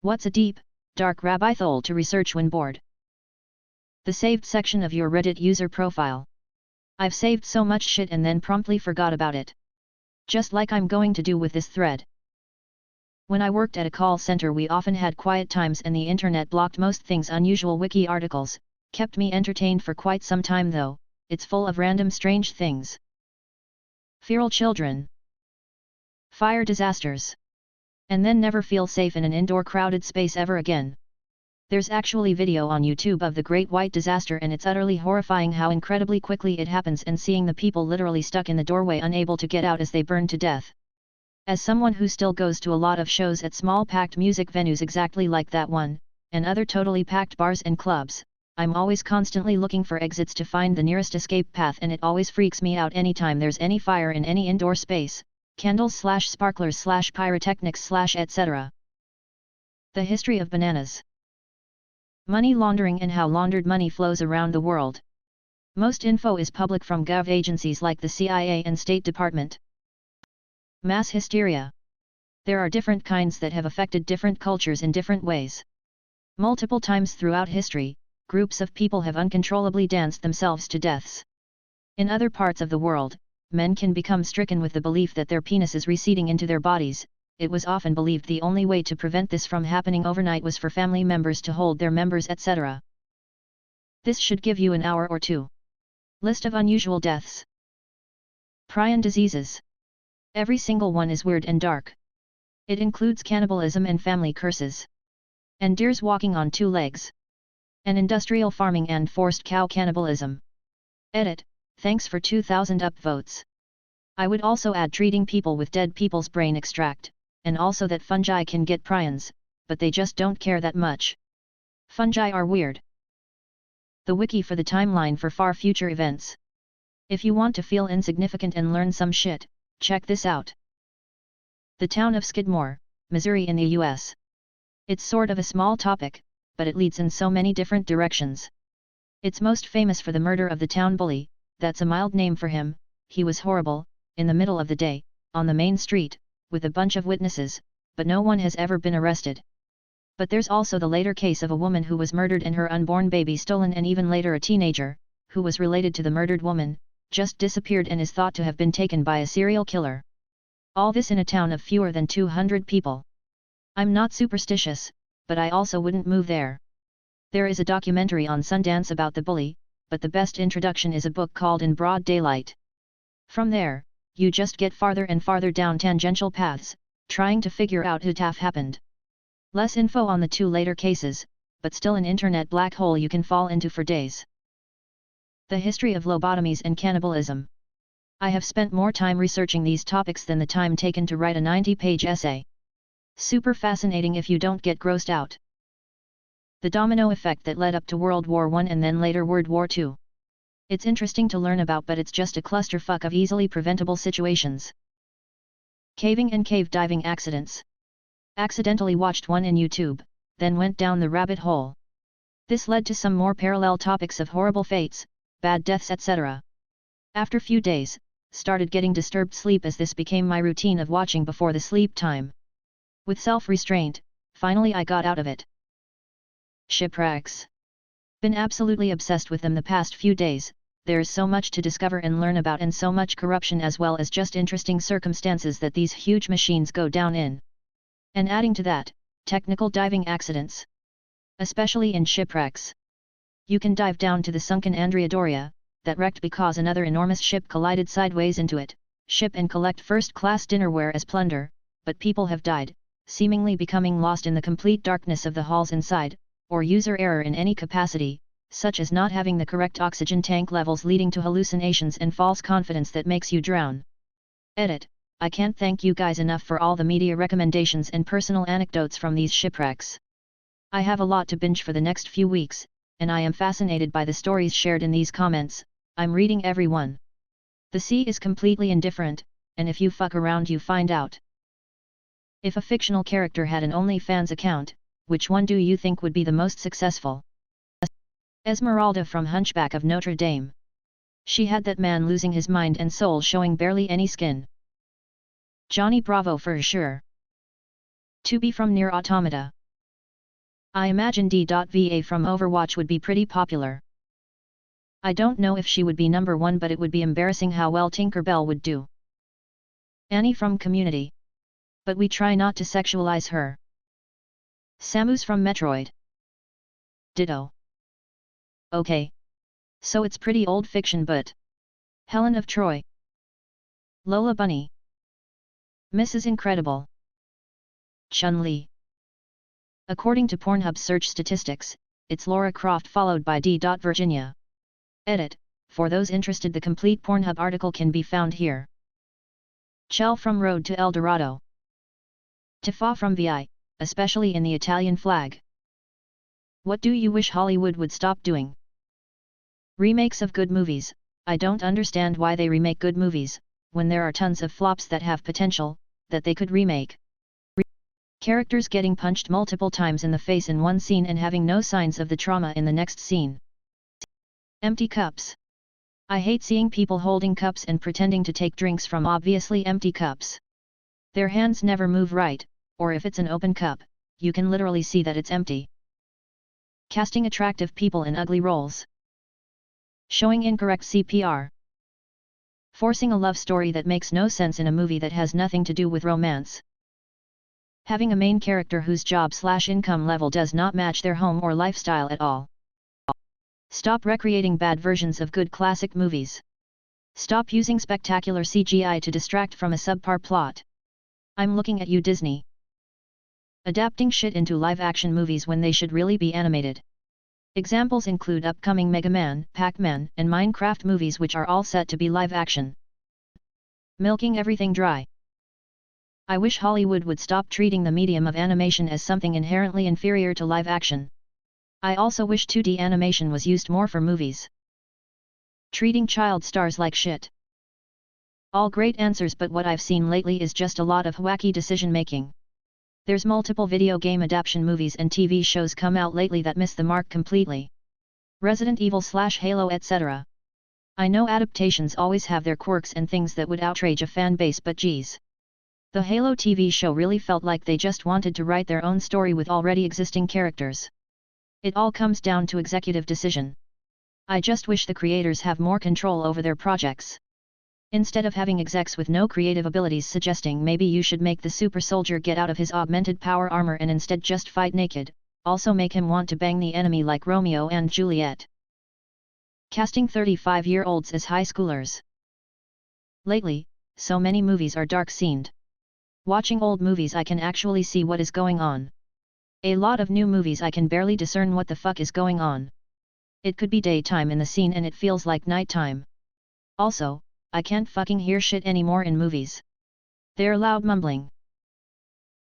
What's a deep, dark rabbithole to research when bored? The saved section of your Reddit user profile. I've saved so much shit and then promptly forgot about it. Just like I'm going to do with this thread. When I worked at a call center, we often had quiet times and the internet blocked most things. Unusual wiki articles kept me entertained for quite some time though. It's full of random strange things. Feral children. Fire disasters. And then never feel safe in an indoor crowded space ever again. There's actually video on YouTube of the Great White Disaster, and it's utterly horrifying how incredibly quickly it happens, and seeing the people literally stuck in the doorway unable to get out as they burn to death. As someone who still goes to a lot of shows at small packed music venues exactly like that one, and other totally packed bars and clubs, I'm always constantly looking for exits to find the nearest escape path, and it always freaks me out anytime there's any fire in any indoor space, candles/sparklers/pyrotechnics/etc. The history of bananas. Money laundering and how laundered money flows around the world. Most info is public from gov agencies like the CIA and State Department. Mass hysteria. There are different kinds that have affected different cultures in different ways. Multiple times throughout history, groups of people have uncontrollably danced themselves to deaths. In other parts of the world, men can become stricken with the belief that their penis is receding into their bodies. It was often believed the only way to prevent this from happening overnight was for family members to hold their members, etc. This should give you an hour or two. List of unusual deaths. Prion diseases. Every single one is weird and dark. It includes cannibalism and family curses. And deers walking on two legs. And industrial farming and forced cow cannibalism. Edit, thanks for 2,000 upvotes. I would also add treating people with dead people's brain extract, and also that fungi can get prions, but they just don't care that much. Fungi are weird. The wiki for the timeline for far future events. If you want to feel insignificant and learn some shit, check this out. The town of Skidmore, Missouri in the US. It's sort of a small topic, but it leads in so many different directions. It's most famous for the murder of the town bully. That's a mild name for him. He was horrible, in the middle of the day, on the main street, with a bunch of witnesses, but no one has ever been arrested. But there's also the later case of a woman who was murdered and her unborn baby stolen, and even later a teenager, who was related to the murdered woman, just disappeared and is thought to have been taken by a serial killer. All this in a town of fewer than 200 people. I'm not superstitious, but I also wouldn't move there. There is a documentary on Sundance about the bully, but the best introduction is a book called In Broad Daylight. From there, you just get farther and farther down tangential paths, trying to figure out who TAF happened. Less info on the two later cases, but still an internet black hole you can fall into for days. The history of lobotomies and cannibalism. I have spent more time researching these topics than the time taken to write a 90-page essay. Super fascinating if you don't get grossed out. The domino effect that led up to World War I and then later World War II. It's interesting to learn about, but it's just a clusterfuck of easily preventable situations. Caving and cave diving accidents. Accidentally watched one in YouTube, then went down the rabbit hole. This led to some more parallel topics of horrible fates, bad deaths, etc. After few days, started getting disturbed sleep, as this became my routine of watching before the sleep time. With self-restraint, finally I got out of it. Shipwrecks. Been absolutely obsessed with them the past few days. There is so much to discover and learn about, and so much corruption as well as just interesting circumstances that these huge machines go down in. And adding to that, technical diving accidents. Especially in shipwrecks. You can dive down to the sunken Andrea Doria, that wrecked because another enormous ship collided sideways into it, ship and collect first-class dinnerware as plunder, but people have died, seemingly becoming lost in the complete darkness of the halls inside, or user error in any capacity, such as not having the correct oxygen tank levels, leading to hallucinations and false confidence that makes you drown. Edit, I can't thank you guys enough for all the media recommendations and personal anecdotes from these shipwrecks. I have a lot to binge for the next few weeks, and I am fascinated by the stories shared in these comments. I'm reading every one. The sea is completely indifferent, and if you fuck around you find out. If a fictional character had an OnlyFans account, which one do you think would be the most successful? Esmeralda from Hunchback of Notre Dame. She had that man losing his mind and soul, showing barely any skin. Johnny Bravo for sure. To be from Near Automata. I imagine D.Va from Overwatch would be pretty popular. I don't know if she would be number one, but it would be embarrassing how well Tinkerbell would do. Annie from Community. But we try not to sexualize her. Samus from Metroid. Ditto. Okay. So it's pretty old fiction, but... Helen of Troy. Lola Bunny. Mrs. Incredible. Chun-Li. According to Pornhub search statistics, it's Lara Croft followed by D. Virginia. Edit. For those interested, the complete Pornhub article can be found here. Chell from Road to El Dorado. Tifa from VI, especially in the Italian flag. What do you wish Hollywood would stop doing? Remakes of good movies. I don't understand why they remake good movies, when there are tons of flops that have potential, that they could remake. Characters getting punched multiple times in the face in one scene and having no signs of the trauma in the next scene. Empty cups. I hate seeing people holding cups and pretending to take drinks from obviously empty cups. Their hands never move right, or if it's an open cup, you can literally see that it's empty. Casting attractive people in ugly roles. Showing incorrect CPR. Forcing a love story that makes no sense in a movie that has nothing to do with romance. Having a main character whose job/income level does not match their home or lifestyle at all. Stop recreating bad versions of good classic movies. Stop using spectacular CGI to distract from a subpar plot. I'm looking at you, Disney. Adapting shit into live-action movies when they should really be animated. Examples include upcoming Mega Man, Pac-Man, and Minecraft movies, which are all set to be live-action. Milking everything dry. I wish Hollywood would stop treating the medium of animation as something inherently inferior to live-action. I also wish 2D animation was used more for movies. Treating child stars like shit. All great answers, but what I've seen lately is just a lot of wacky decision-making. There's multiple video game adaptation movies and TV shows come out lately that miss the mark completely. Resident Evil/Halo, etc. I know adaptations always have their quirks and things that would outrage a fan base, but geez. The Halo TV show really felt like they just wanted to write their own story with already existing characters. It all comes down to executive decision. I just wish the creators have more control over their projects. Instead of having execs with no creative abilities suggesting maybe you should make the super soldier get out of his augmented power armor and instead just fight naked, also make him want to bang the enemy like Romeo and Juliet. Casting 35-year-olds as high schoolers. Lately, so many movies are dark-scened. Watching old movies I can actually see what is going on. A lot of new movies I can barely discern what the fuck is going on. It could be daytime in the scene and it feels like nighttime. Also, I can't fucking hear shit anymore in movies. They're loud mumbling.